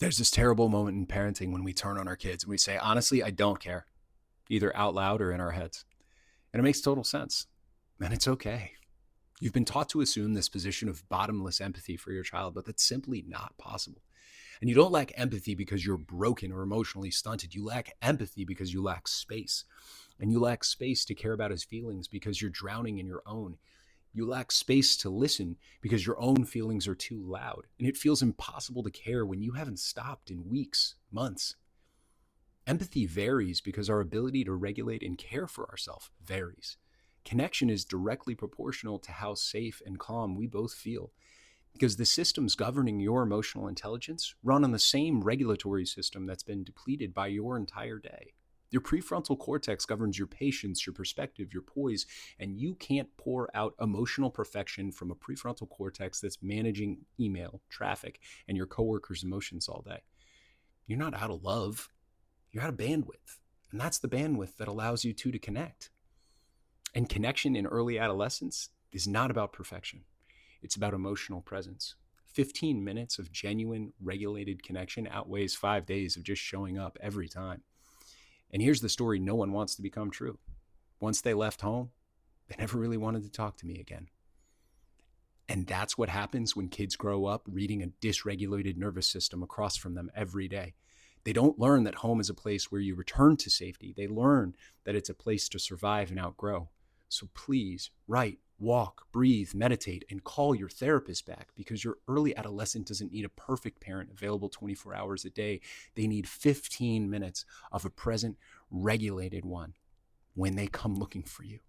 There's this terrible moment in parenting when we turn on our kids and we say, honestly, I don't care, either out loud or in our heads. And it makes total sense. And it's okay. You've been taught to assume this position of bottomless empathy for your child, but that's simply not possible. And you don't lack empathy because you're broken or emotionally stunted. You lack empathy because you lack space. And you lack space to care about his feelings because you're drowning in your own. You lack space to listen because your own feelings are too loud. And it feels impossible to care when you haven't stopped in weeks, months. Empathy varies because our ability to regulate and care for ourselves varies. Connection is directly proportional to how safe and calm we both feel because the systems governing your emotional intelligence run on the same regulatory system that's been depleted by your entire day. Your prefrontal cortex governs your patience, your perspective, your poise, and you can't pour out emotional perfection from a prefrontal cortex that's managing email, traffic, and your coworkers' emotions all day. You're not out of love, you're out of bandwidth. And that's the bandwidth that allows you to connect. And connection in early adolescence is not about perfection. It's about emotional presence. 15 minutes of genuine, regulated connection outweighs 5 days of just showing up every time. And here's the story no one wants to become true. Once they left home, they never really wanted to talk to me again. And that's what happens when kids grow up reading a dysregulated nervous system across from them every day. They don't learn that home is a place where you return to safety. They learn that it's a place to survive and outgrow. So please write, walk, breathe, meditate, and call your therapist back because your early adolescent doesn't need a perfect parent available 24 hours a day. They need 15 minutes of a present, regulated one when they come looking for you.